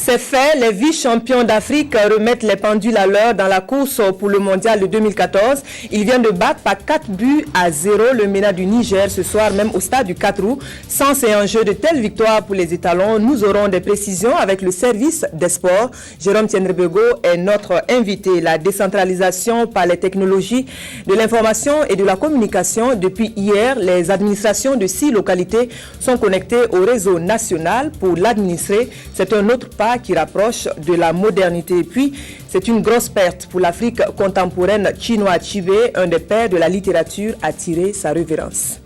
C'est fait, les vice-champions d'Afrique remettent les pendules à l'heure dans la course pour le mondial de 2014. Ils viennent de battre par 4-0 le MENA du Niger ce soir même au stade du 4 août. Sans et enjeu de telles victoires pour les étalons, nous aurons des précisions avec le service des sports. Jérôme Tiendrebego est notre invité. La décentralisation par les technologies de l'information et de la communication. Depuis hier, les administrations de 6 localités sont connectées au réseau national pour l'administrer. C'est un autre pas qui rapproche de la modernité. Et puis, c'est une grosse perte pour l'Afrique contemporaine. Chinua Achebe, un des pères de la littérature, a tiré sa révérence.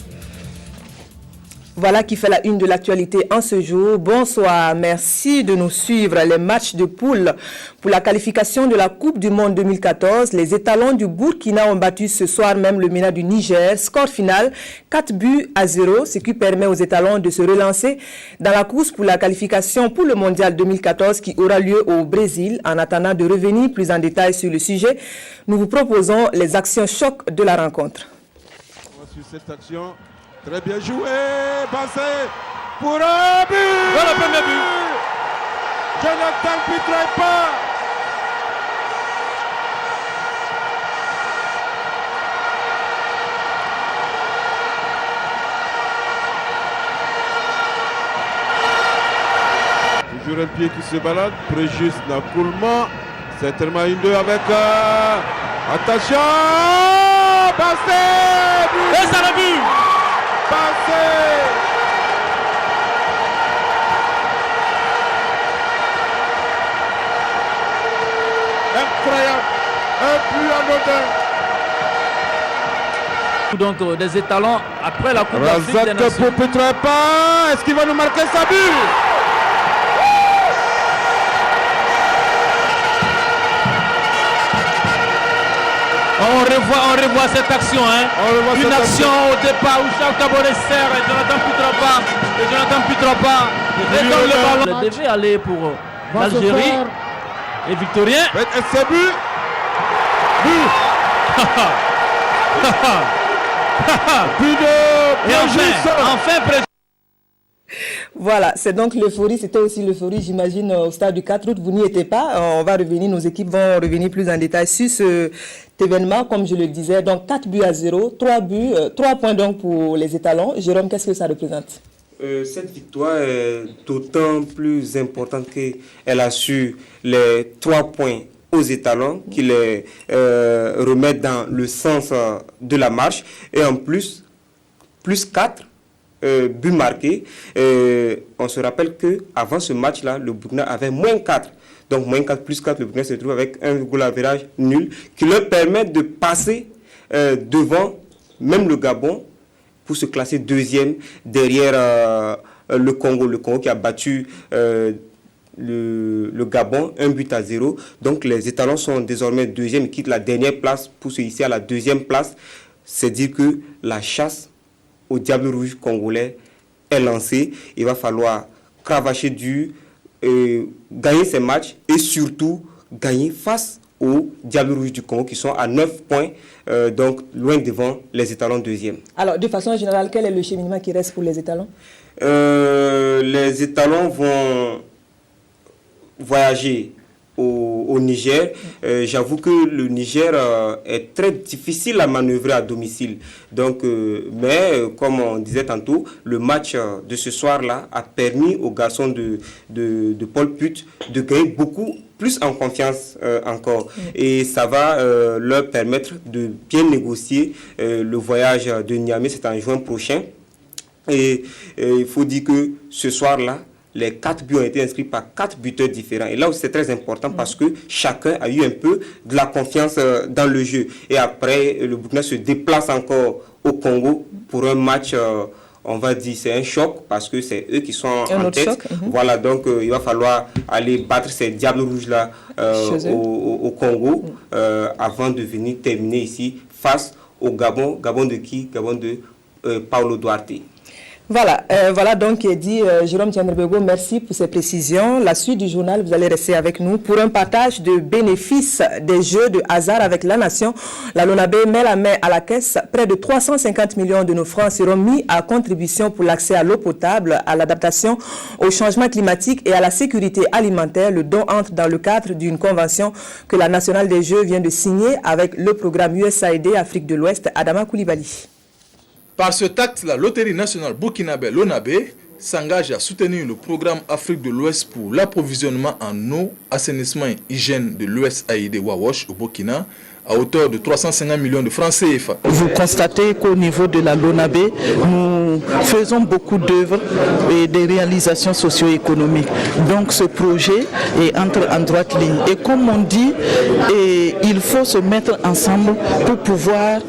Voilà qui fait la une de l'actualité en ce jour. Bonsoir, merci de nous suivre. Les matchs de poule pour la qualification de la Coupe du Monde 2014. Les étalons du Burkina ont battu ce soir même le MENA du Niger. Score final 4-0, ce qui permet aux étalons de se relancer dans la course pour la qualification pour le Mondial 2014 qui aura lieu au Brésil. En attendant de revenir plus en détail sur le sujet, nous vous proposons les actions chocs de la rencontre. Sur cette action. Très bien joué, passé pour un but. Voilà le premier but. Jonathan Pietrapa. Toujours un pied qui se balade, Préjuste Nakoulement. Certainement une 2 avec... attention, passé. Et ça l'a vu. Passé. Incroyable. Un but anodin. Donc des étalons après la Coupe d'Afrique des Razak Nations. pour Pietrapa. Est-ce qu'il va nous marquer sa but? On revoit cette action, hein. Une action au départ où Charles Caboret serre et Jonathan Pietrapa. Et donne le ballon. Il devait aller pour l'Algérie. Et Victorien. Et c'est but. But de enfin, Voilà, c'est donc l'euphorie, c'était aussi l'euphorie, j'imagine, au stade du 4 août. Vous n'y étiez pas, on va revenir, nos équipes vont revenir plus en détail sur cet événement, comme je le disais. Donc 4-0, 3 points donc pour les étalons. Jérôme, qu'est-ce que ça représente? Cette victoire est d'autant plus importante qu'elle assure les 3 points aux étalons qui les remettent dans le sens de la marche. Et en plus 4 buts marqués. On se rappelle qu'avant ce match-là, le Burkina avait -4. Donc -4 plus 4, le Burkina se trouve avec un goal average nul qui leur permet de passer devant même le Gabon pour se classer deuxième derrière le Congo. Le Congo qui a battu le Gabon 1-0. Donc les étalons sont désormais deuxième et quittent la dernière place pour se hisser à la deuxième place. C'est dire que la chasse au Diable Rouge congolais est lancée. Il va falloir cravacher dur, gagner ces matchs et surtout gagner face au Diable Rouge du Congo qui sont à 9 points, donc loin devant les étalons deuxième. Alors, de façon générale, quel est le cheminement qui reste pour les étalons? Les étalons vont voyager au Niger. J'avoue que le Niger est très difficile à manœuvrer à domicile. Donc, mais comme on disait tantôt, le match de ce soir-là a permis aux garçons de Paul Put de gagner beaucoup plus en confiance encore. Et ça va leur permettre de bien négocier le voyage de Niamey, c'est en juin prochain. Et il faut dire que ce soir-là, les 4 buts ont été inscrits par 4 buteurs différents. Et là aussi, c'est très important parce que chacun a eu un peu de la confiance dans le jeu. Et après, le Burkina se déplace encore au Congo pour un match, on va dire, c'est un choc parce que c'est eux qui sont en tête. Voilà, donc il va falloir aller battre ces Diables Rouges-là au Congo avant de venir terminer ici face au Gabon. Gabon de qui? Gabon de Paulo Duarte. Voilà donc qui est dit Jérôme Tiandrebego, merci pour ces précisions. La suite du journal, vous allez rester avec nous pour un partage de bénéfices des jeux de hasard avec la nation. La LONABE met la main à la caisse. Près de 350 millions de nos francs seront mis à contribution pour l'accès à l'eau potable, à l'adaptation au changement climatique et à la sécurité alimentaire. Le don entre dans le cadre d'une convention que la Nationale des Jeux vient de signer avec le programme USAID Afrique de l'Ouest. Adama Koulibaly. Par ce acte, la Loterie nationale burkinabé LONABE s'engage à soutenir le programme Afrique de l'Ouest pour l'approvisionnement en eau, assainissement et hygiène de l'USAID Wawash au Burkina à hauteur de 350 millions de francs CFA. Vous constatez qu'au niveau de la LONABE, nous faisons beaucoup d'œuvres et des réalisations socio-économiques. Donc ce projet entre en droite ligne. Et comme on dit, il faut se mettre ensemble pour pouvoir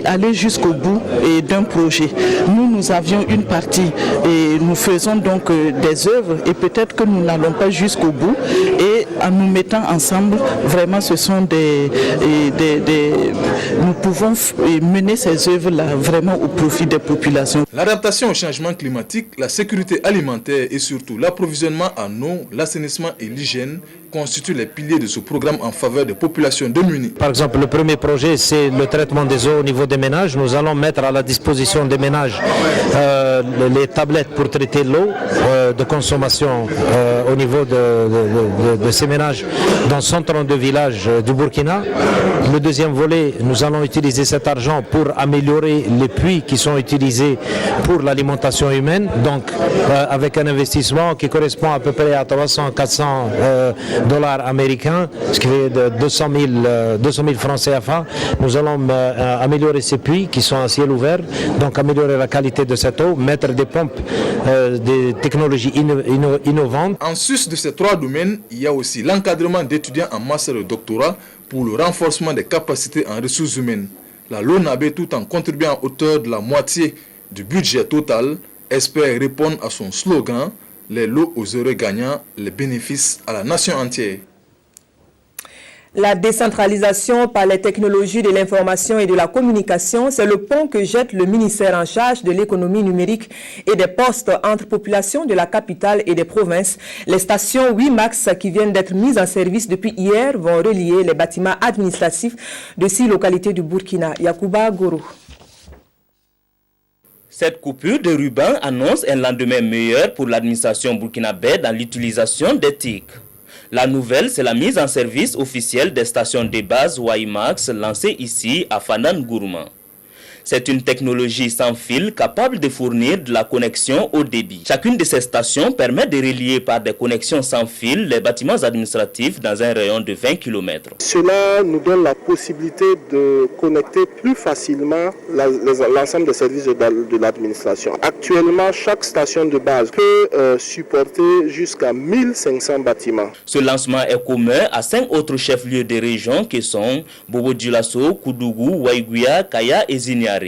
aller jusqu'au bout d'un projet. Nous avions une partie et nous faisons donc des œuvres et peut-être que nous n'allons pas jusqu'au bout. Et en nous mettant ensemble, vraiment ce sont nous pouvons mener ces œuvres-là vraiment au profit des populations. L'adaptation au changement climatique, la sécurité alimentaire et surtout l'approvisionnement en eau, l'assainissement et l'hygiène constituent les piliers de ce programme en faveur des populations démunies. Par exemple, le premier projet, c'est le traitement des eaux au niveau des ménages. Nous allons mettre à la disposition des ménages les tablettes pour traiter l'eau de consommation au niveau de ces ménages dans 132 villages du Burkina. Le deuxième volet, nous allons utiliser cet argent pour améliorer les puits qui sont utilisés pour l'alimentation humaine, donc avec un investissement qui correspond à peu près à 300-400 dollars américains, ce qui fait de 200 000 francs CFA. Nous allons améliorer ces puits qui sont à ciel ouvert, donc améliorer la qualité de cette eau, mettre des pompes, des technologies innovantes. En sus de ces trois domaines, il y a aussi l'encadrement d'étudiants en master et doctorat pour le renforcement des capacités en ressources humaines. La LONABE, tout en contribuant à hauteur de la moitié du budget total, espère répondre à son slogan « Les lots aux heureux gagnants, les bénéfices à la nation entière ». La décentralisation par les technologies de l'information et de la communication, c'est le pont que jette le ministère en charge de l'économie numérique et des postes entre populations de la capitale et des provinces. Les stations WiMax qui viennent d'être mises en service depuis hier vont relier les bâtiments administratifs de 6 localités du Burkina. Yacouba Goro. Cette coupure de ruban annonce un lendemain meilleur pour l'administration burkinabé dans l'utilisation des TIC. La nouvelle, c'est la mise en service officielle des stations de base WiMax lancées ici à Fanan Gourma. C'est une technologie sans fil capable de fournir de la connexion au débit. Chacune de ces stations permet de relier par des connexions sans fil les bâtiments administratifs dans un rayon de 20 km. Cela nous donne la possibilité de connecter plus facilement l'ensemble des services de l'administration. Actuellement, chaque station de base peut supporter jusqu'à 1500 bâtiments. Ce lancement est commun à 5 autres chefs-lieux de région qui sont Bobo Dioulasso, Koudougou, Waïgouya, Kaya et Zignari.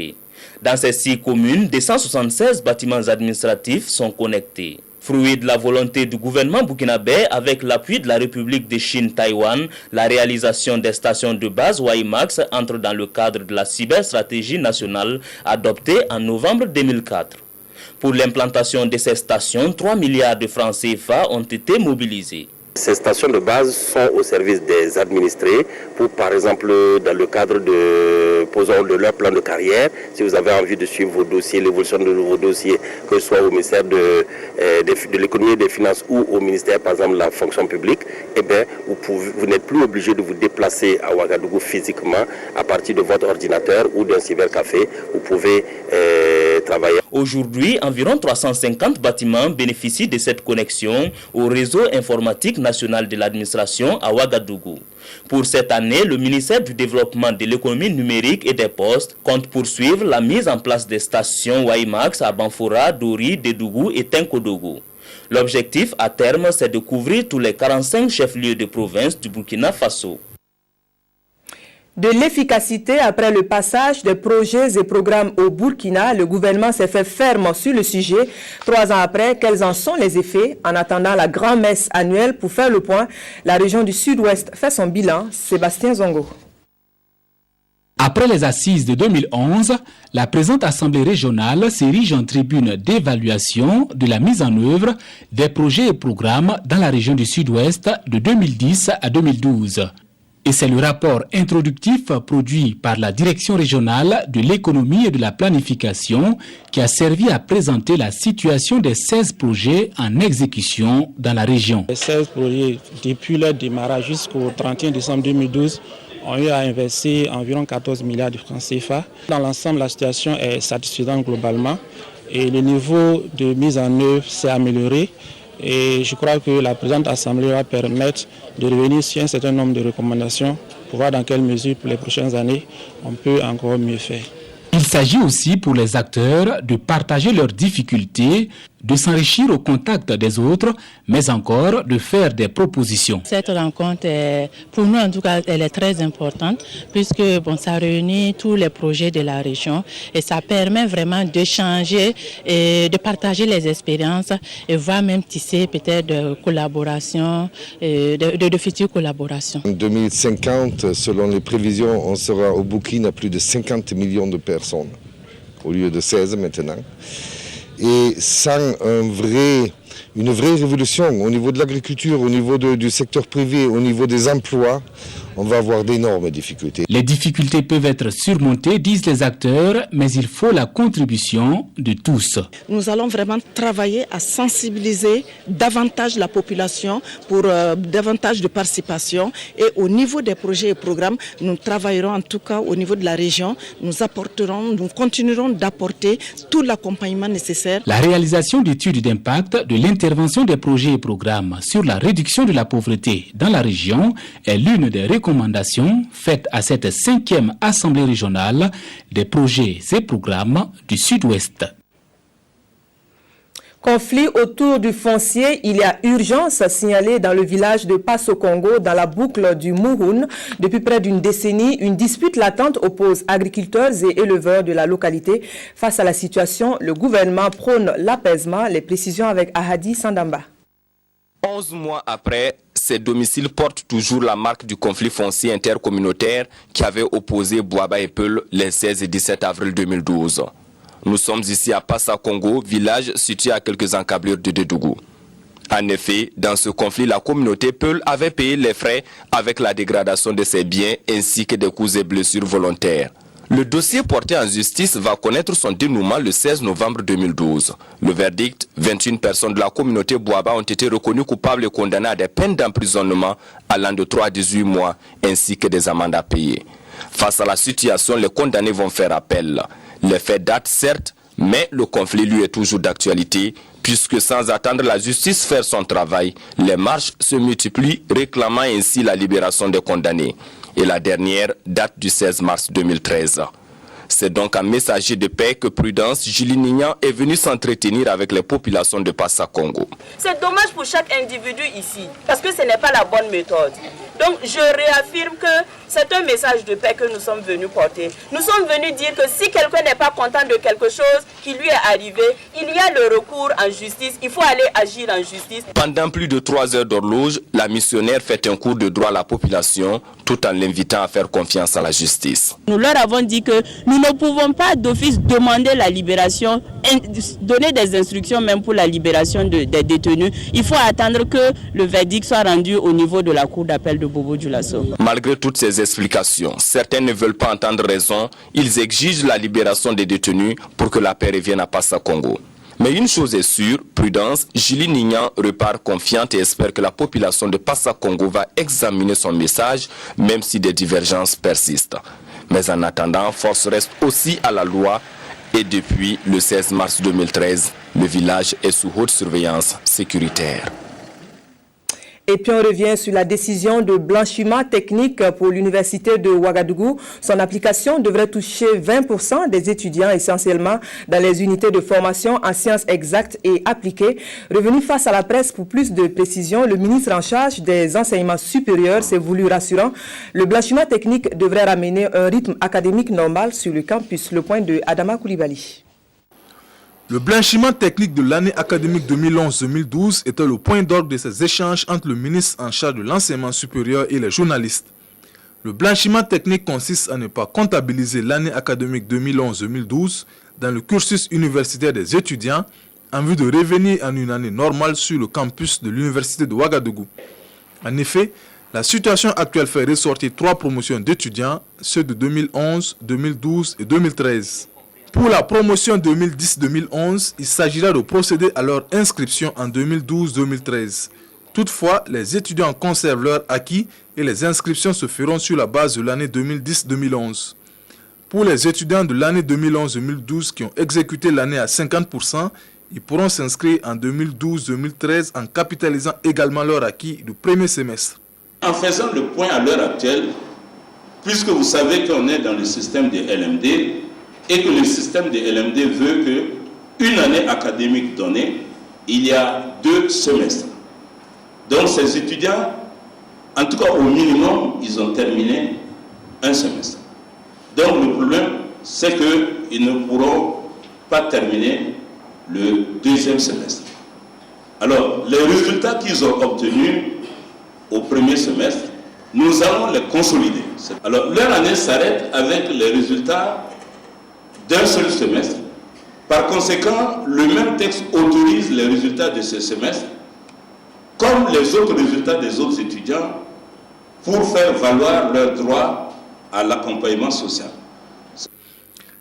Dans ces 6 communes, 276 bâtiments administratifs sont connectés. Fruit de la volonté du gouvernement burkinabé avec l'appui de la République de Chine-Taïwan, la réalisation des stations de base WiMax entre dans le cadre de la cyberstratégie nationale adoptée en novembre 2004. Pour l'implantation de ces stations, 3 milliards de francs CFA ont été mobilisés. Ces stations de base sont au service des administrés pour, par exemple, dans le cadre de leur plan de carrière, si vous avez envie de suivre vos dossiers, l'évolution de vos dossiers, que ce soit au ministère de l'économie et des finances ou au ministère, par exemple, de la fonction publique, eh bien, vous n'êtes plus obligé de vous déplacer à Ouagadougou physiquement à partir de votre ordinateur ou d'un cybercafé. Vous pouvez travailler. Aujourd'hui, environ 350 bâtiments bénéficient de cette connexion au réseau informatique national de l'administration à Ouagadougou. Pour cette année, le ministère du Développement de l'économie numérique et des postes compte poursuivre la mise en place des stations WiMax à Banfora, Dori, Dédougou et Tenkodougou. L'objectif à terme, c'est de couvrir tous les 45 chefs-lieux de province du Burkina Faso. De l'efficacité après le passage des projets et programmes au Burkina, le gouvernement s'est fait ferme sur le sujet. 3 ans après, quels en sont les effets? En attendant la grand-messe annuelle pour faire le point, la région du Sud-Ouest fait son bilan. Sébastien Zongo. Après les assises de 2011, la présente Assemblée régionale s'érige en tribune d'évaluation de la mise en œuvre des projets et programmes dans la région du Sud-Ouest de 2010 à 2012. Et c'est le rapport introductif produit par la Direction régionale de l'économie et de la planification qui a servi à présenter la situation des 16 projets en exécution dans la région. Les 16 projets, depuis leur démarrage jusqu'au 31 décembre 2012, ont eu à investir environ 14 milliards de francs CFA. Dans l'ensemble, la situation est satisfaisante globalement et le niveau de mise en œuvre s'est amélioré. Et je crois que la présente Assemblée va permettre de revenir sur un certain nombre de recommandations pour voir dans quelle mesure pour les prochaines années on peut encore mieux faire. Il s'agit aussi pour les acteurs de partager leurs difficultés, de s'enrichir au contact des autres, mais encore de faire des propositions. Cette rencontre, pour nous en tout cas, elle est très importante puisque ça réunit tous les projets de la région et ça permet vraiment d'échanger et de partager les expériences et voir même tisser peut-être de collaborations, de futures collaborations. En 2050, selon les prévisions, on sera au Burkina à plus de 50 millions de personnes au lieu de 16 maintenant. Et sans une vraie révolution au niveau de l'agriculture, au niveau du secteur privé, au niveau des emplois, on va avoir d'énormes difficultés. Les difficultés peuvent être surmontées, disent les acteurs, mais il faut la contribution de tous. Nous allons vraiment travailler à sensibiliser davantage la population pour davantage de participation. Et au niveau des projets et programmes, nous travaillerons en tout cas au niveau de la région. Nous continuerons d'apporter tout l'accompagnement nécessaire. La réalisation d'études d'impact de l'intervention des projets et programmes sur la réduction de la pauvreté dans la région est l'une des recommandations faites à cette 5e Assemblée régionale des projets et programmes du Sud-Ouest. Conflit autour du foncier, il y a urgence signalée dans le village de Passo Congo, dans la boucle du Mouhoun. Depuis près d'une décennie, une dispute latente oppose agriculteurs et éleveurs de la localité. Face à la situation, le gouvernement prône l'apaisement. Les précisions avec Ahadi Sandamba. 11 mois après, ces domiciles portent toujours la marque du conflit foncier intercommunautaire qui avait opposé Bouaba et Peul les 16 et 17 avril 2012. Nous sommes ici à Passa Congo, village situé à quelques encablures de Dédougou. En effet, dans ce conflit, la communauté Peul avait payé les frais avec la dégradation de ses biens ainsi que des coups et blessures volontaires. Le dossier porté en justice va connaître son dénouement le 16 novembre 2012. Le verdict, 21 personnes de la communauté Bouaba ont été reconnues coupables et condamnées à des peines d'emprisonnement allant de 3 à 18 mois ainsi que des amendes à payer. Face à la situation, les condamnés vont faire appel. Les faits datent certes, mais le conflit lui est toujours d'actualité puisque sans attendre la justice faire son travail, les marches se multiplient réclamant ainsi la libération des condamnés. Et la dernière date du 16 mars 2013. C'est donc un messager de paix que Prudence Julie Nignan est venu s'entretenir avec les populations de Passa Congo. C'est dommage pour chaque individu ici, parce que ce n'est pas la bonne méthode. Donc je réaffirme que c'est un message de paix que nous sommes venus porter. Nous sommes venus dire que si quelqu'un n'est pas content de quelque chose qui lui est arrivé, il y a le recours en justice, il faut aller agir en justice. Pendant plus de 3 heures d'horloge, la missionnaire fait un cours de droit à la population tout en l'invitant à faire confiance à la justice. Nous leur avons dit que nous ne pouvons pas d'office demander la libération, donner des instructions même pour la libération des détenus. Il faut attendre que le verdict soit rendu au niveau de la cour d'appel de Bobo-Dioulasso. Malgré toutes ces explications, certains ne veulent pas entendre raison. Ils exigent la libération des détenus pour que la paix revienne à Passa Congo. Mais une chose est sûre, Prudence, Julie Nignan repart confiante et espère que la population de Passa Congo va examiner son message, même si des divergences persistent. Mais en attendant, force reste aussi à la loi et depuis le 16 mars 2013, le village est sous haute surveillance sécuritaire. Et puis on revient sur la décision de blanchiment technique pour l'université de Ouagadougou. Son application devrait toucher 20% des étudiants, essentiellement dans les unités de formation en sciences exactes et appliquées. Revenu face à la presse pour plus de précisions, le ministre en charge des enseignements supérieurs s'est voulu rassurant. Le blanchiment technique devrait ramener un rythme académique normal sur le campus. Le point de Adama Koulibaly. Le blanchiment technique de l'année académique 2011-2012 était le point d'orgue de ces échanges entre le ministre en charge de l'enseignement supérieur et les journalistes. Le blanchiment technique consiste à ne pas comptabiliser l'année académique 2011-2012 dans le cursus universitaire des étudiants en vue de revenir en une année normale sur le campus de l'université de Ouagadougou. En effet, la situation actuelle fait ressortir 3 promotions d'étudiants, ceux de 2011, 2012 et 2013. Pour la promotion 2010-2011, il s'agira de procéder à leur inscription en 2012-2013. Toutefois, les étudiants conservent leur acquis et les inscriptions se feront sur la base de l'année 2010-2011. Pour les étudiants de l'année 2011-2012 qui ont exécuté l'année à 50%, ils pourront s'inscrire en 2012-2013 en capitalisant également leur acquis du premier semestre. En faisant le point à l'heure actuelle, puisque vous savez qu'on est dans le système de LMD et que le système de LMD veut qu'une année académique donnée, il y a 2 semestres. Donc ces étudiants, en tout cas au minimum, ils ont terminé un semestre. Donc le problème, c'est qu'ils ne pourront pas terminer le 2e semestre. Alors, les résultats qu'ils ont obtenus au premier semestre, nous allons les consolider. Alors, leur année s'arrête avec les résultats d'un seul semestre. Par conséquent, le même texte autorise les résultats de ce semestre comme les autres résultats des autres étudiants pour faire valoir leur droit à l'accompagnement social.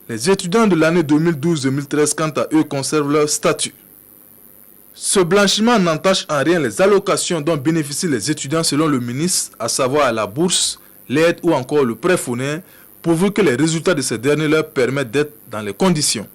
Les étudiants de l'année 2012-2013, quant à eux, conservent leur statut. Ce blanchiment n'entache en rien les allocations dont bénéficient les étudiants selon le ministre, à savoir la bourse, l'aide ou encore le prêt fourni, pourvu que les résultats de ces derniers leur permettent d'être dans les conditions.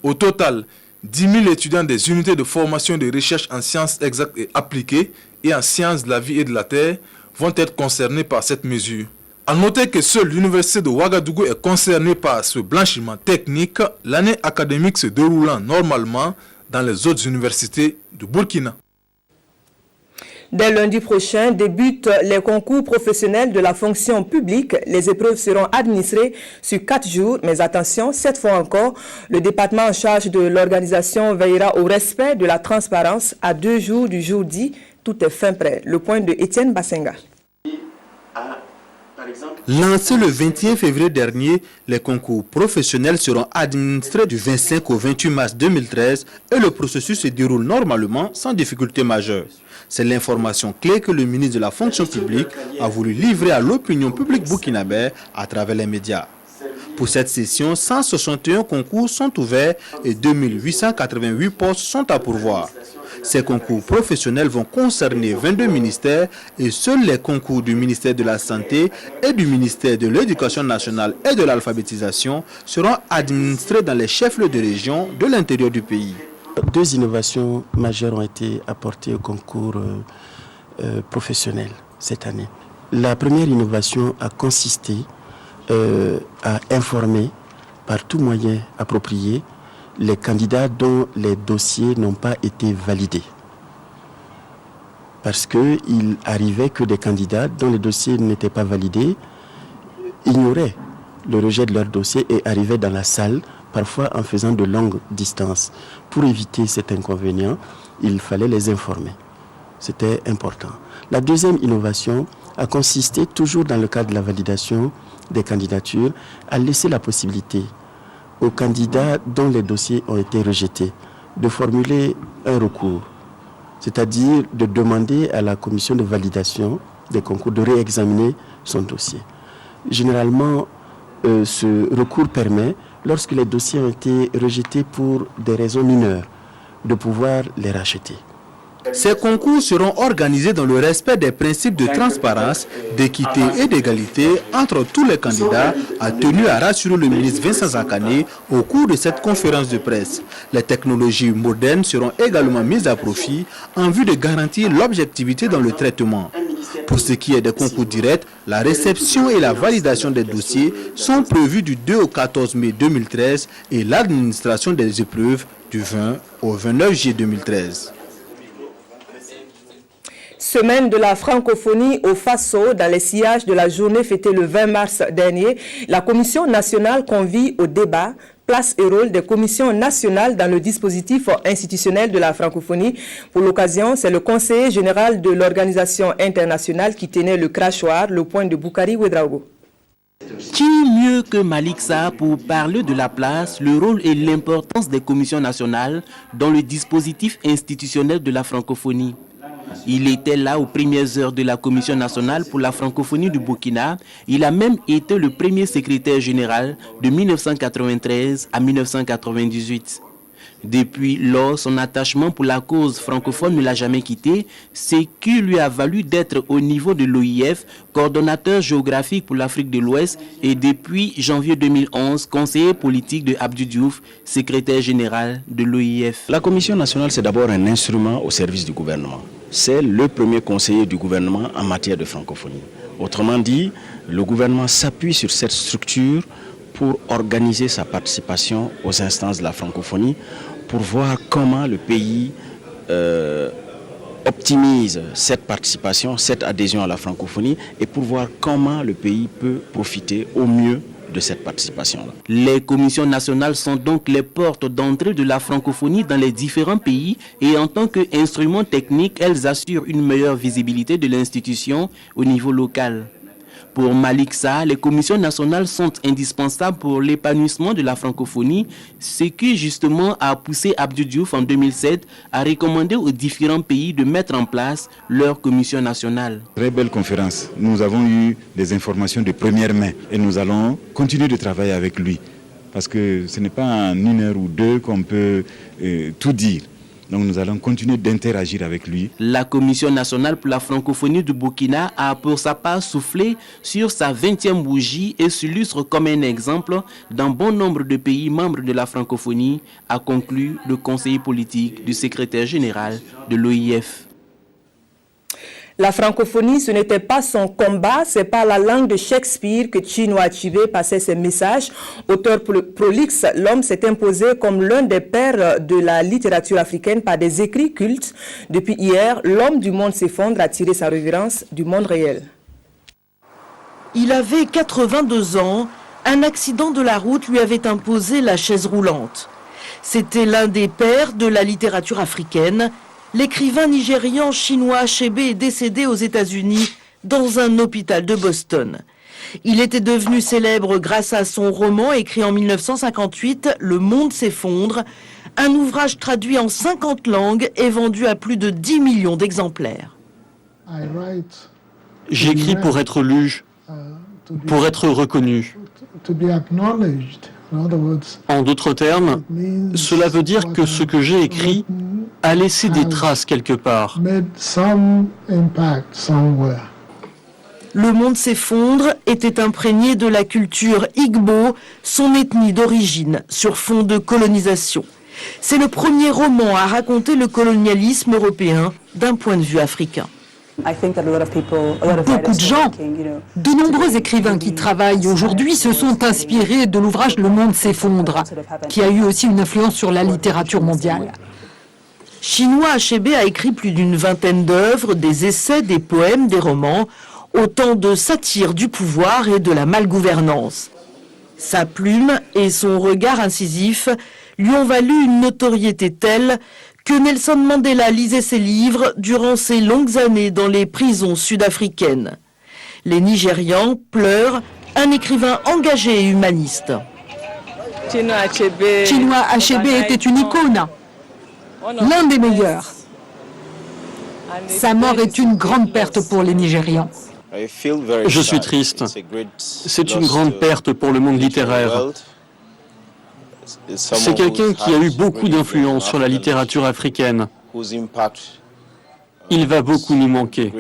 Au total, 10 000 étudiants des unités de formation et de recherche en sciences exactes et appliquées et en sciences de la vie et de la terre vont être concernés par cette mesure. A noter que seule l'université de Ouagadougou est concernée par ce blanchiment technique, l'année académique se déroulant normalement dans les autres universités du Burkina. Dès lundi prochain débutent les concours professionnels de la fonction publique. Les épreuves seront administrées sur 4 jours. Mais attention, cette fois encore, le département en charge de l'organisation veillera au respect de la transparence à 2 jours du jour dit. Tout est fin prêt. Le point de Étienne Bassenga. Lancés le 21 février dernier, les concours professionnels seront administrés du 25 au 28 mars 2013 et le processus se déroule normalement sans difficulté majeure. C'est l'information clé que le ministre de la fonction publique a voulu livrer à l'opinion publique burkinabé à travers les médias. Pour cette session, 161 concours sont ouverts et 2888 postes sont à pourvoir. Ces concours professionnels vont concerner 22 ministères et seuls les concours du ministère de la Santé et du ministère de l'Éducation nationale et de l'alphabétisation seront administrés dans les chefs-lieux de région de l'intérieur du pays. 2 innovations majeures ont été apportées au concours professionnel cette année. La première innovation a consisté à informer par tout moyen approprié les candidats dont les dossiers n'ont pas été validés. Parce qu'il arrivait que des candidats dont les dossiers n'étaient pas validés ignoraient le rejet de leur dossier et arrivaient dans la salle, parfois en faisant de longues distances. Pour éviter cet inconvénient, il fallait les informer. C'était important. La deuxième innovation a consisté, toujours dans le cadre de la validation des candidatures, à laisser la possibilité aux candidats dont les dossiers ont été rejetés de formuler un recours, c'est-à-dire de demander à la commission de validation des concours de réexaminer son dossier. Généralement, ce recours permet, lorsque les dossiers ont été rejetés pour des raisons mineures, de pouvoir les racheter. Ces concours seront organisés dans le respect des principes de transparence, d'équité et d'égalité entre tous les candidats, a tenu à rassurer le ministre Vincent Zakané au cours de cette conférence de presse. Les technologies modernes seront également mises à profit en vue de garantir l'objectivité dans le traitement. Pour ce qui est des concours directs, la réception et la validation des dossiers sont prévus du 2 au 14 mai 2013 et l'administration des épreuves du 20 au 29 juillet 2013. Semaine de la francophonie au Faso, dans les sillages de la journée fêtée le 20 mars dernier, la Commission nationale convie au débat place et rôle des commissions nationales dans le dispositif institutionnel de la francophonie. Pour l'occasion, c'est le conseiller général de l'organisation internationale qui tenait le crachoir, le point de Boukari Ouedraogo. Qui mieux que Malick Sall pour parler de la place, le rôle et l'importance des commissions nationales dans le dispositif institutionnel de la francophonie? Il était là aux premières heures de la Commission nationale pour la francophonie du Burkina. Il a même été le premier secrétaire général de 1993 à 1998. Depuis lors, son attachement pour la cause francophone ne l'a jamais quitté, ce qui lui a valu d'être au niveau de l'OIF, coordonnateur géographique pour l'Afrique de l'Ouest et depuis janvier 2011, conseiller politique de Abdou Diouf, secrétaire général de l'OIF. La Commission nationale, c'est d'abord un instrument au service du gouvernement. C'est le premier conseiller du gouvernement en matière de francophonie. Autrement dit, le gouvernement s'appuie sur cette structure pour organiser sa participation aux instances de la francophonie, pour voir comment le pays optimise cette participation, cette adhésion à la francophonie et pour voir comment le pays peut profiter au mieux de cette participation-là. Les commissions nationales sont donc les portes d'entrée de la francophonie dans les différents pays et en tant qu'instrument technique, elles assurent une meilleure visibilité de l'institution au niveau local. Pour Malick Sall, les commissions nationales sont indispensables pour l'épanouissement de la francophonie, ce qui justement a poussé Abdou Diouf en 2007 à recommander aux différents pays de mettre en place leur commission nationale. Très belle conférence. Nous avons eu des informations de première main et nous allons continuer de travailler avec lui. Parce que ce n'est pas en une heure ou deux qu'on peut tout dire. Donc nous allons continuer d'interagir avec lui. La Commission nationale pour la francophonie du Burkina a pour sa part soufflé sur sa 20e bougie et s'illustre comme un exemple dans bon nombre de pays membres de la francophonie, a conclu le conseiller politique du secrétaire général de l'OIF. La francophonie, ce n'était pas son combat, c'est par la langue de Shakespeare que Chinua Achebe passait ses messages. Auteur prolixe, l'homme s'est imposé comme l'un des pères de la littérature africaine par des écrits cultes. Depuis hier, l'homme du monde s'effondre, a tiré sa révérence du monde réel. Il avait 82 ans, un accident de la route lui avait imposé la chaise roulante. C'était l'un des pères de la littérature africaine. L'écrivain nigérian Chinua Achebe est décédé aux États-Unis dans un hôpital de Boston. Il était devenu célèbre grâce à son roman écrit en 1958, Le monde s'effondre, un ouvrage traduit en 50 langues et vendu à plus de 10 millions d'exemplaires. J'écris pour être lu, pour être reconnu. En d'autres termes, cela veut dire que ce que j'ai écrit a laissé des traces quelque part. Le monde s'effondre était imprégné de la culture Igbo, son ethnie d'origine, sur fond de colonisation. C'est le premier roman à raconter le colonialisme européen d'un point de vue africain. Beaucoup de gens, de nombreux écrivains qui travaillent aujourd'hui se sont inspirés de l'ouvrage Le monde s'effondre, qui a eu aussi une influence sur la littérature mondiale. Chinua Achebe a écrit plus d'une vingtaine d'œuvres, des essais, des poèmes, des romans, autant de satires du pouvoir et de la malgouvernance. Sa plume et son regard incisif lui ont valu une notoriété telle que Nelson Mandela lisait ses livres durant ses longues années dans les prisons sud-africaines. Les Nigérians pleurent un écrivain engagé et humaniste. Chinua Achebe était une icône, l'un des meilleurs. Sa mort est une grande perte pour les Nigérians. Je suis triste. C'est une grande perte pour le monde littéraire. C'est quelqu'un qui a eu beaucoup d'influence sur la littérature africaine. Il va beaucoup nous manquer.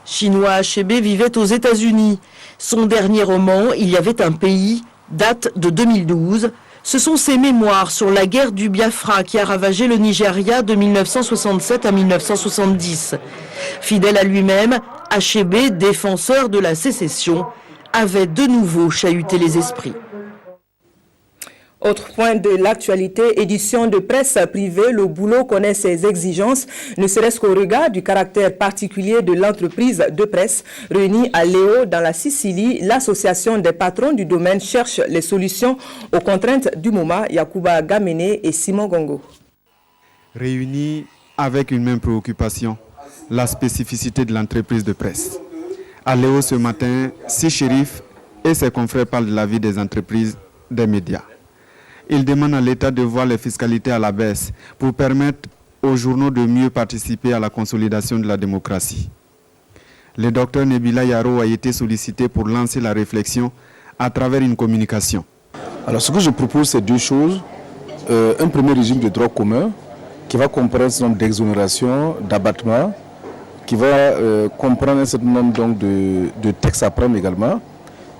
Chinua Achebe vivait aux États-Unis. Son dernier roman, Il y avait un pays, date de 2012. Ce sont ses mémoires sur la guerre du Biafra qui a ravagé le Nigeria de 1967 à 1970. Fidèle à lui-même, Achebe, défenseur de la sécession, avait de nouveau chahuté les esprits. Autre point de l'actualité, édition de presse privée, le boulot connaît ses exigences, ne serait-ce qu'au regard du caractère particulier de l'entreprise de presse. Réunie à Léo, dans la Sicile, l'association des patrons du domaine cherche les solutions aux contraintes du moment. Yacouba Gamene et Simon Gongo. Réunis avec une même préoccupation, la spécificité de l'entreprise de presse. À Léo ce matin, Si Chérif et ses confrères parlent de la vie des entreprises, des médias. Ils demandent à l'État de voir les fiscalités à la baisse pour permettre aux journaux de mieux participer à la consolidation de la démocratie. Le docteur Nebila Yaro a été sollicité pour lancer la réflexion à travers une communication. Alors ce que je propose, c'est deux choses. Un premier régime de droit commun qui va comprendre un certain nombre d'exonérations, d'abattements, qui va comprendre un certain nombre donc, de textes à prendre également.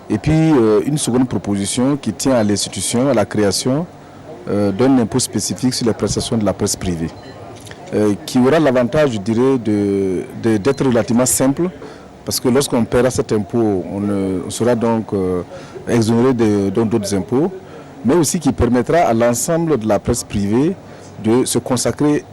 Et puis une seconde proposition qui tient à l'institution, à la création d'un impôt spécifique sur les prestations de la presse privée, qui aura l'avantage, je dirais, d'être relativement simple, parce que lorsqu'on paiera cet impôt, on sera donc exonéré d'autres impôts, mais aussi qui permettra à l'ensemble de la presse privée de se consacrer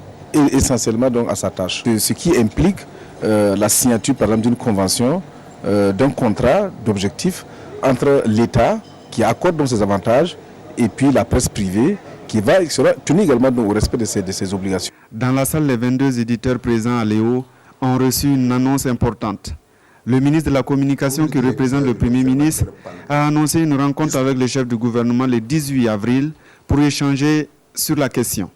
essentiellement donc à sa tâche. Ce qui implique la signature par exemple d'une convention, d'un contrat d'objectifs entre l'État qui accorde donc ses avantages et puis la presse privée qui sera tenue également au respect de ses obligations. Dans la salle, les 22 éditeurs présents à Léo ont reçu une annonce importante. Le ministre de la Communication qui représente le Premier ministre a annoncé une rencontre avec le chef du gouvernement le 18 avril pour échanger sur la question.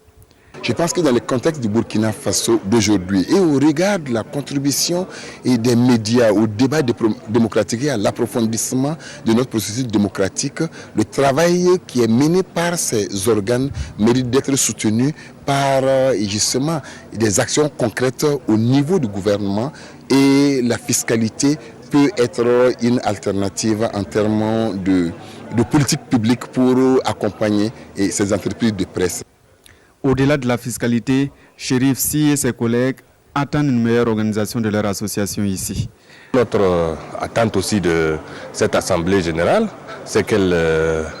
Je pense que dans le contexte du Burkina Faso d'aujourd'hui et au regard de la contribution des médias au débat démocratique et à l'approfondissement de notre processus démocratique, le travail qui est mené par ces organes mérite d'être soutenu par justement des actions concrètes au niveau du gouvernement, et la fiscalité peut être une alternative en termes de politique publique pour accompagner ces entreprises de presse. Au-delà de la fiscalité, Chérif Si et ses collègues attendent une meilleure organisation de leur association ici. Notre attente aussi de cette Assemblée générale, c'est qu'elle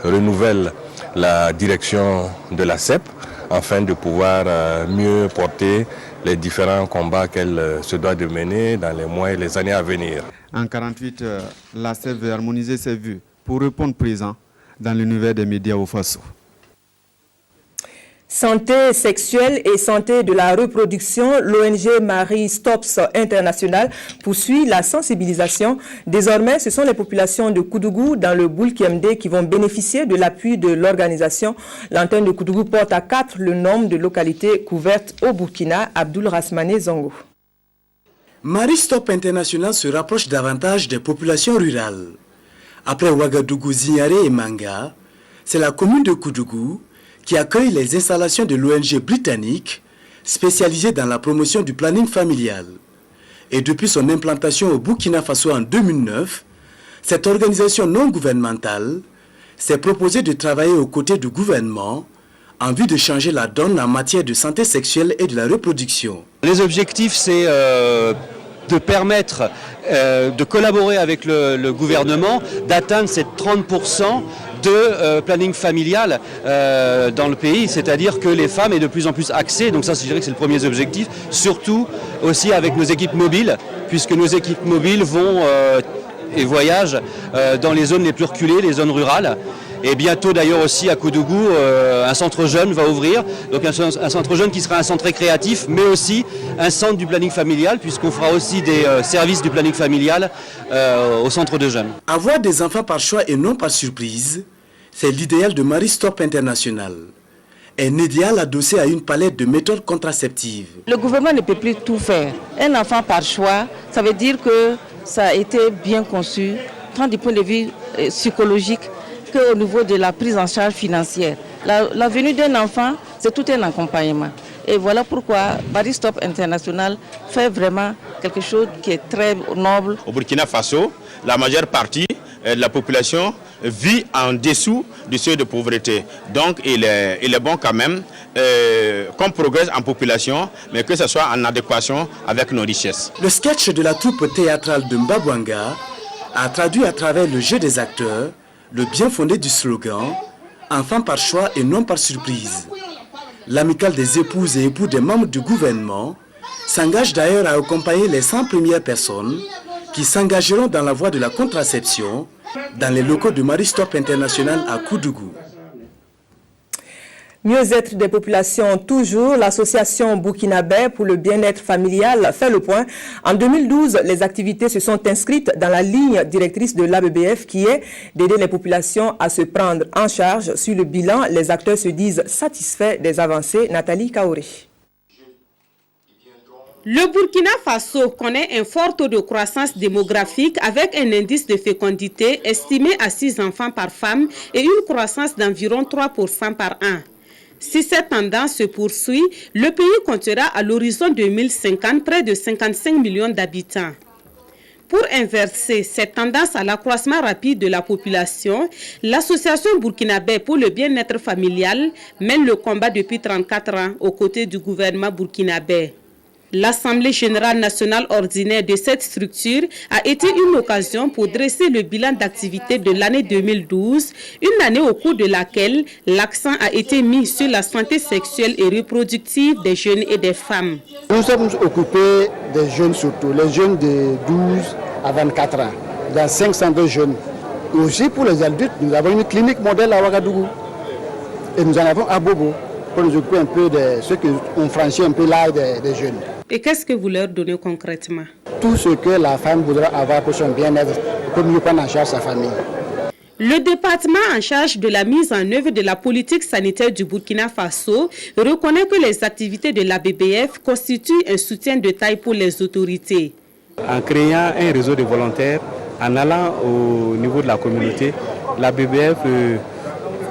renouvelle la direction de la CEP afin de pouvoir mieux porter les différents combats qu'elle se doit de mener dans les mois et les années à venir. En 48 heures, la CEP veut harmoniser ses vues pour répondre présent dans l'univers des médias au Faso. Santé sexuelle et santé de la reproduction, l'ONG Marie Stops International poursuit la sensibilisation. Désormais, ce sont les populations de Koudougou dans le Boulkiemde qui vont bénéficier de l'appui de l'organisation. L'antenne de Koudougou porte à 4 le nombre de localités couvertes au Burkina. Abdul Rasmane Zongo. Marie Stop International se rapproche davantage des populations rurales. Après Ouagadougou, Zignaré et Manga, c'est la commune de Koudougou qui accueille les installations de l'ONG britannique spécialisée dans la promotion du planning familial. Et depuis son implantation au Burkina Faso en 2009, cette organisation non gouvernementale s'est proposée de travailler aux côtés du gouvernement en vue de changer la donne en matière de santé sexuelle et de la reproduction. Les objectifs, c'est de permettre de collaborer avec le gouvernement, d'atteindre ces 30% de planning familial dans le pays, c'est-à-dire que les femmes aient de plus en plus accès, donc ça je dirais que c'est le premier objectif, surtout aussi avec nos équipes mobiles, puisque nos équipes mobiles vont et voyagent dans les zones les plus reculées, les zones rurales. Et bientôt d'ailleurs aussi à Koudougou, un centre jeune va ouvrir, donc un centre jeune qui sera un centre récréatif, mais aussi un centre du planning familial, puisqu'on fera aussi des services du planning familial au centre de jeunes. Avoir des enfants par choix et non par surprise, c'est l'idéal de Marie Stop International. Un idéal adossé à une palette de méthodes contraceptives. Le gouvernement ne peut plus tout faire. Un enfant par choix, ça veut dire que ça a été bien conçu, tant du point de vue psychologique, au niveau de la prise en charge financière. La venue d'un enfant, c'est tout un accompagnement. Et voilà pourquoi Marie Stop International fait vraiment quelque chose qui est très noble. Au Burkina Faso, la majeure partie de la population vit en dessous du seuil de pauvreté. Donc il est bon quand même qu'on progresse en population, mais que ce soit en adéquation avec nos richesses. Le sketch de la troupe théâtrale de Mbabwanga a traduit à travers le jeu des acteurs le bien fondé du slogan « Enfants par choix et non par surprise ». L'amicale des épouses et époux des membres du gouvernement s'engage d'ailleurs à accompagner les 100 premières personnes qui s'engageront dans la voie de la contraception dans les locaux de Marie Stop International à Koudougou. Mieux-être des populations toujours, l'association burkinabé pour le bien-être familial fait le point. En 2012, les activités se sont inscrites dans la ligne directrice de l'ABBF qui est d'aider les populations à se prendre en charge. Sur le bilan, les acteurs se disent satisfaits des avancées. Nathalie Kaori. Le Burkina Faso connaît un fort taux de croissance démographique avec un indice de fécondité estimé à 6 enfants par femme et une croissance d'environ 3% par an. Si cette tendance se poursuit, le pays comptera à l'horizon 2050 près de 55 millions d'habitants. Pour inverser cette tendance à l'accroissement rapide de la population, l'association burkinabé pour le bien-être familial mène le combat depuis 34 ans aux côtés du gouvernement burkinabé. L'Assemblée générale nationale ordinaire de cette structure a été une occasion pour dresser le bilan d'activité de l'année 2012, une année au cours de laquelle l'accent a été mis sur la santé sexuelle et reproductive des jeunes et des femmes. Nous sommes occupés des jeunes surtout, les jeunes de 12 à 24 ans. Il y a 502 jeunes. Et aussi pour les adultes, nous avons une clinique modèle à Ouagadougou. Et nous en avons à Bobo pour nous occuper un peu de ceux qui ont franchi un peu l'âge des jeunes. Et qu'est-ce que vous leur donnez concrètement? Tout ce que la femme voudra avoir pour son bien-être, pour mieux prendre en charge sa famille. Le département en charge de la mise en œuvre de la politique sanitaire du Burkina Faso reconnaît que les activités de la BBF constituent un soutien de taille pour les autorités. En créant un réseau de volontaires, en allant au niveau de la communauté, la BBF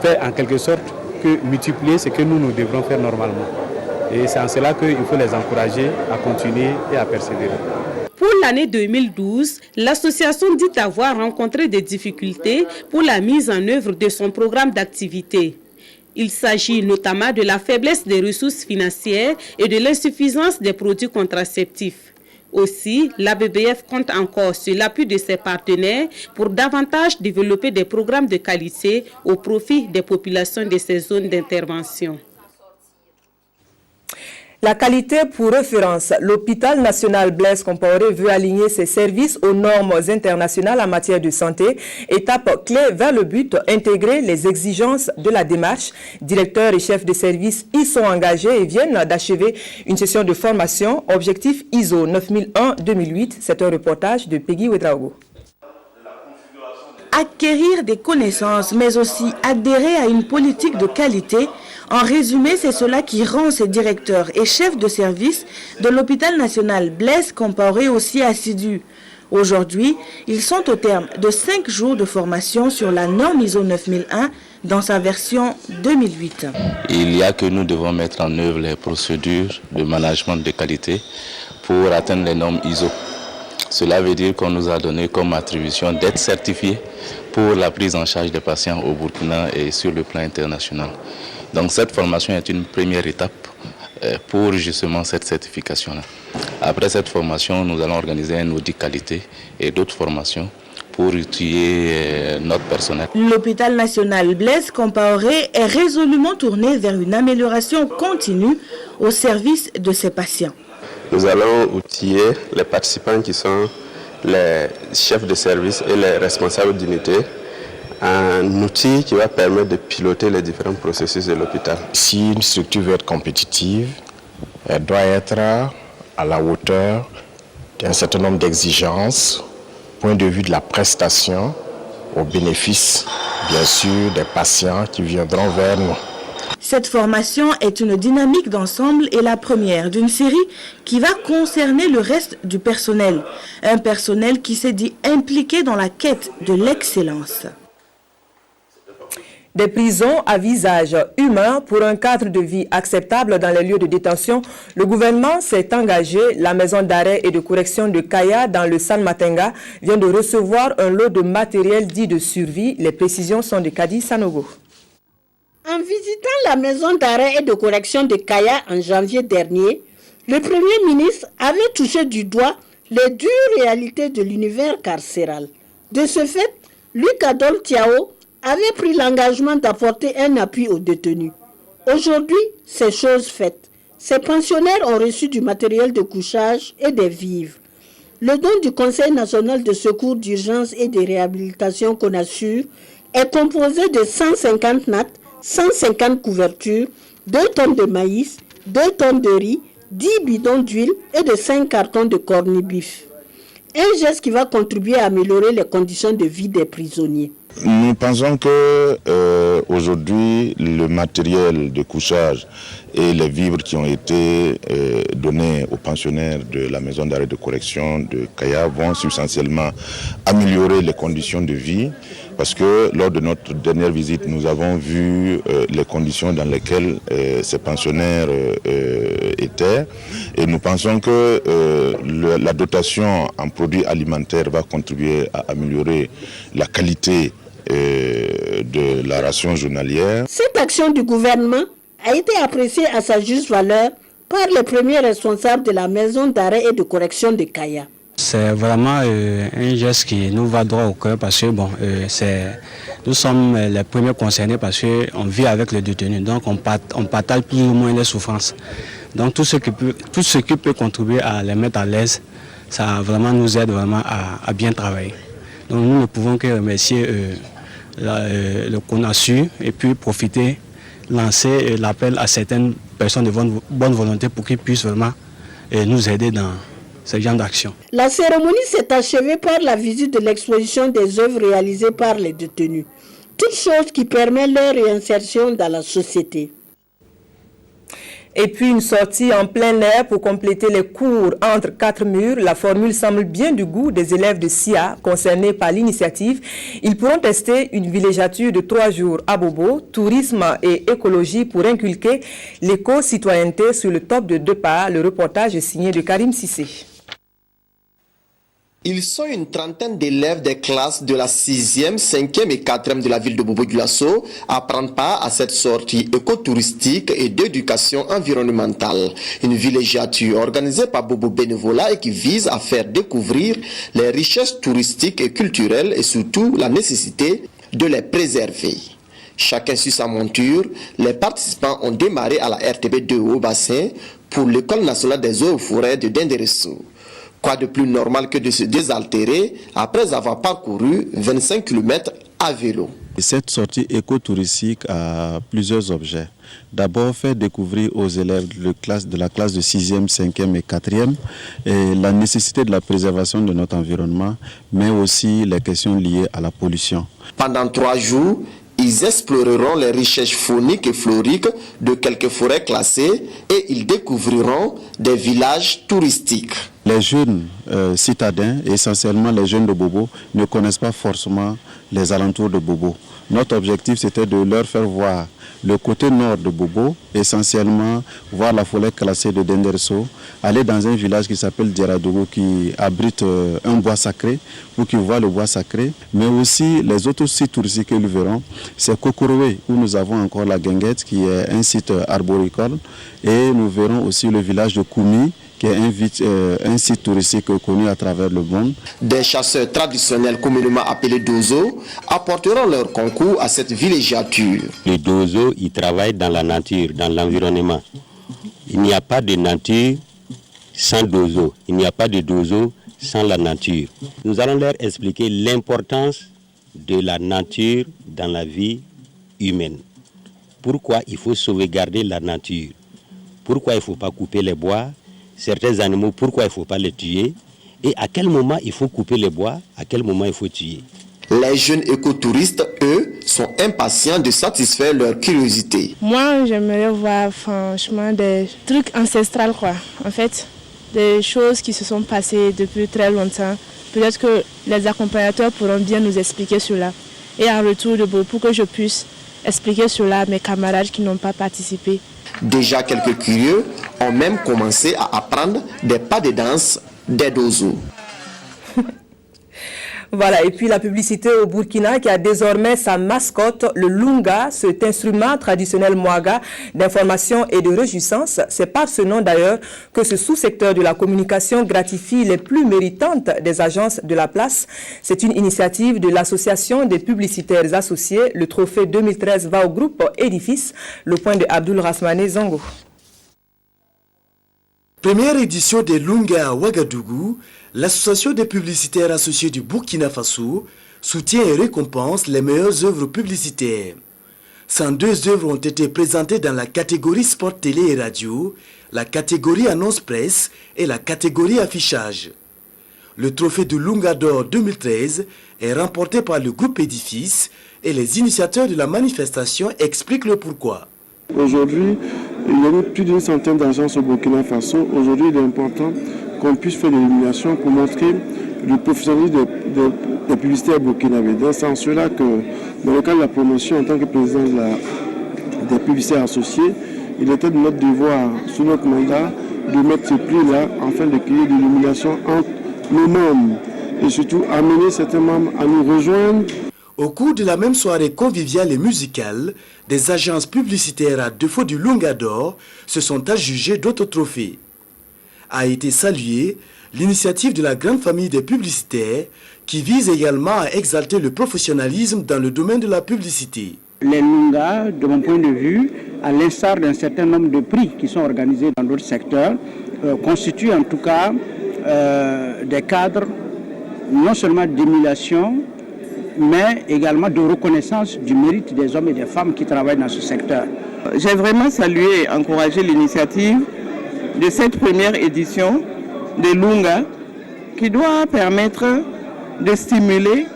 fait en quelque sorte que multiplier ce que nous devrons faire normalement. Et c'est en cela qu'il faut les encourager à continuer et à persévérer. Pour l'année 2012, l'association dit avoir rencontré des difficultés pour la mise en œuvre de son programme d'activité. Il s'agit notamment de la faiblesse des ressources financières et de l'insuffisance des produits contraceptifs. Aussi, la BBF compte encore sur l'appui de ses partenaires pour davantage développer des programmes de qualité au profit des populations de ces zones d'intervention. La qualité pour référence. L'hôpital national Blaise Compaoré veut aligner ses services aux normes internationales en matière de santé. Étape clé vers le but, intégrer les exigences de la démarche. Directeurs et chefs de service y sont engagés et viennent d'achever une session de formation. Objectif ISO 9001-2008. C'est un reportage de Peggy Ouedraogo. Acquérir des connaissances, mais aussi adhérer à une politique de qualité. En résumé, c'est cela qui rend ces directeurs et chefs de service de l'hôpital national Blaise Compaoré aussi assidus. Aujourd'hui, ils sont au terme de 5 jours de formation sur la norme ISO 9001 dans sa version 2008. Il y a que nous devons mettre en œuvre les procédures de management de qualité pour atteindre les normes ISO. Cela veut dire qu'on nous a donné comme attribution d'être certifiés pour la prise en charge des patients au Burkina et sur le plan international. Donc cette formation est une première étape pour justement cette certification-là. Après cette formation, nous allons organiser un audit qualité et d'autres formations pour outiller notre personnel. L'hôpital national Blaise Compaoré est résolument tourné vers une amélioration continue au service de ses patients. Nous allons outiller les participants qui sont les chefs de service et les responsables d'unité, un outil qui va permettre de piloter les différents processus de l'hôpital. Si une structure veut être compétitive, elle doit être à la hauteur d'un certain nombre d'exigences, point de vue de la prestation, au bénéfice, bien sûr, des patients qui viendront vers nous. Cette formation est une dynamique d'ensemble et la première d'une série qui va concerner le reste du personnel. Un personnel qui s'est dit impliqué dans la quête de l'excellence. Des prisons à visage humain pour un cadre de vie acceptable dans les lieux de détention. Le gouvernement s'est engagé. La maison d'arrêt et de correction de Kaya dans le San Matenga vient de recevoir un lot de matériel dit de survie. Les précisions sont de Kadi Sanogo. En visitant la maison d'arrêt et de correction de Kaya en janvier dernier, le Premier ministre avait touché du doigt les dures réalités de l'univers carcéral. De ce fait, Luc Adol Tiao avait pris l'engagement d'apporter un appui aux détenus. Aujourd'hui, c'est chose faite. Ces pensionnaires ont reçu du matériel de couchage et des vivres. Le don du Conseil national de secours d'urgence et de réhabilitation CONASUR est composé de 150 nattes, 150 couvertures, 2 tonnes de maïs, 2 tonnes de riz, 10 bidons d'huile et de 5 cartons de corned-beef. Un geste qui va contribuer à améliorer les conditions de vie des prisonniers. Nous pensons que aujourd'hui, le matériel de couchage et les vivres qui ont été donnés aux pensionnaires de la maison d'arrêt de correction de Kaya vont substantiellement améliorer les conditions de vie. Parce que lors de notre dernière visite, nous avons vu les conditions dans lesquelles ces pensionnaires étaient. Et nous pensons que la dotation en produits alimentaires va contribuer à améliorer la qualité de la ration journalière. Cette action du gouvernement a été appréciée à sa juste valeur par les premiers responsables de la maison d'arrêt et de correction de Kaya. C'est vraiment un geste qui nous va droit au cœur parce que nous sommes les premiers concernés parce qu'on vit avec les détenus, donc on partage plus ou moins les souffrances. Donc tout ce qui peut contribuer à les mettre à l'aise, ça vraiment nous aide vraiment à bien travailler. Donc nous ne pouvons que remercier le CONASU et puis lancer l'appel à certaines personnes de bonne volonté pour qu'ils puissent vraiment nous aider dans ce genre d'action. La cérémonie s'est achevée par la visite de l'exposition des œuvres réalisées par les détenus. Toutes choses qui permettent leur réinsertion dans la société. Et puis une sortie en plein air pour compléter les cours entre 4 murs. La formule semble bien du goût des élèves de SIA concernés par l'initiative. Ils pourront tester une villégiature de 3 jours à Bobo, tourisme et écologie pour inculquer l'éco-citoyenneté sur le top de 2 pas. Le reportage est signé de Karim Sissé. Ils sont une trentaine d'élèves des classes de la 6e, 5e et 4e de la ville de Bobo-Dioulasso à prendre part à cette sortie écotouristique et d'éducation environnementale. Une villégiature organisée par Bobo Bénévolat et qui vise à faire découvrir les richesses touristiques et culturelles et surtout la nécessité de les préserver. Chacun sur sa monture, les participants ont démarré à la RTB de Haut-Bassin pour l'École nationale des eaux et forêts de Denderesso. Quoi de plus normal que de se désaltérer après avoir parcouru 25 km à vélo. Cette sortie écotouristique a plusieurs objets. D'abord, faire découvrir aux élèves de la classe de 6e, 5e et 4e la nécessité de la préservation de notre environnement, mais aussi les questions liées à la pollution. Pendant 3 jours, ils exploreront les richesses fauniques et floriques de quelques forêts classées et ils découvriront des villages touristiques. Les jeunes citadins, essentiellement les jeunes de Bobo, ne connaissent pas forcément les alentours de Bobo. Notre objectif, c'était de leur faire voir le côté nord de Bobo, essentiellement voir la forêt classée de Denderso, aller dans un village qui s'appelle Diaradogo, qui abrite un bois sacré, pour qu'ils voient le bois sacré, mais aussi les autres sites touristiques que nous verrons, c'est Kokorowe, où nous avons encore la Guinguette, qui est un site arboricole, et nous verrons aussi le village de Koumi, qui est un site touristique connu à travers le monde. Des chasseurs traditionnels communément appelés dozo apporteront leur concours à cette villégiature. Les dozo, ils travaillent dans la nature, dans l'environnement. Il n'y a pas de nature sans dozo. Il n'y a pas de dozo sans la nature. Nous allons leur expliquer l'importance de la nature dans la vie humaine. Pourquoi il faut sauvegarder la nature. Pourquoi il ne faut pas couper les bois. Certains animaux, pourquoi il ne faut pas les tuer et à quel moment il faut couper les bois, à quel moment il faut tuer. Les jeunes écotouristes, eux, sont impatients de satisfaire leur curiosité. Moi, j'aimerais voir franchement des trucs ancestraux, quoi. En fait, des choses qui se sont passées depuis très longtemps. Peut-être que les accompagnateurs pourront bien nous expliquer cela. Et en retour de pour que je puisse expliquer cela à mes camarades qui n'ont pas participé. Déjà quelques curieux ont même commencé à apprendre des pas de danse des dozo. Voilà, et puis la publicité au Burkina qui a désormais sa mascotte, le lunga, cet instrument traditionnel mouaga d'information et de réjouissance. C'est par ce nom d'ailleurs que ce sous-secteur de la communication gratifie les plus méritantes des agences de la place. C'est une initiative de l'association des publicitaires associés. Le trophée 2013 va au groupe Édifice. Le point de Abdul Rasmane Zango. Première édition des Lunga à Ouagadougou, l'association des publicitaires associés du Burkina Faso soutient et récompense les meilleures œuvres publicitaires. 102 œuvres ont été présentées dans la catégorie sport télé et radio, la catégorie annonce presse et la catégorie affichage. Le trophée de Lunga d'Or 2013 est remporté par le groupe Édifice et les initiateurs de la manifestation expliquent le pourquoi. Aujourd'hui, il y a plus d'une centaine d'agences au Burkina Faso. Aujourd'hui, il est important qu'on puisse faire de l'illumination pour montrer le professionnalisme des publicitaires burkinabés. C'est en cela que, dans le cadre de la promotion, en tant que président des publicitaires associés, il était de notre devoir, sous notre mandat, de mettre ce prix-là afin de créer de l'illumination entre nos membres et surtout amener certains membres à nous rejoindre. Au cours de la même soirée conviviale et musicale, des agences publicitaires à défaut du Lunga d'Or se sont adjugées d'autres trophées. A été saluée l'initiative de la grande famille des publicitaires qui vise également à exalter le professionnalisme dans le domaine de la publicité. Les Lunga, de mon point de vue, à l'instar d'un certain nombre de prix qui sont organisés dans d'autres secteurs, constituent en tout cas des cadres non seulement d'émulation, mais également de reconnaissance du mérite des hommes et des femmes qui travaillent dans ce secteur. J'ai vraiment salué et encouragé l'initiative de cette première édition de Lunga qui doit permettre de stimuler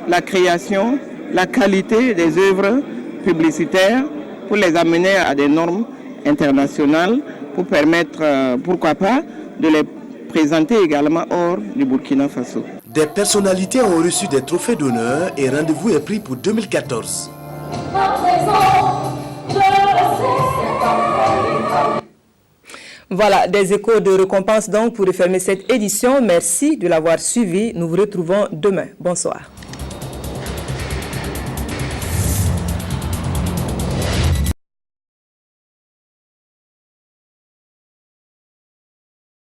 la création, la qualité des œuvres publicitaires pour les amener à des normes internationales pour permettre, pourquoi pas, de les présenter également hors du Burkina Faso. Des personnalités ont reçu des trophées d'honneur et rendez-vous est pris pour 2014. Voilà, des échos de récompense donc pour refermer cette édition. Merci de l'avoir suivi. Nous vous retrouvons demain. Bonsoir.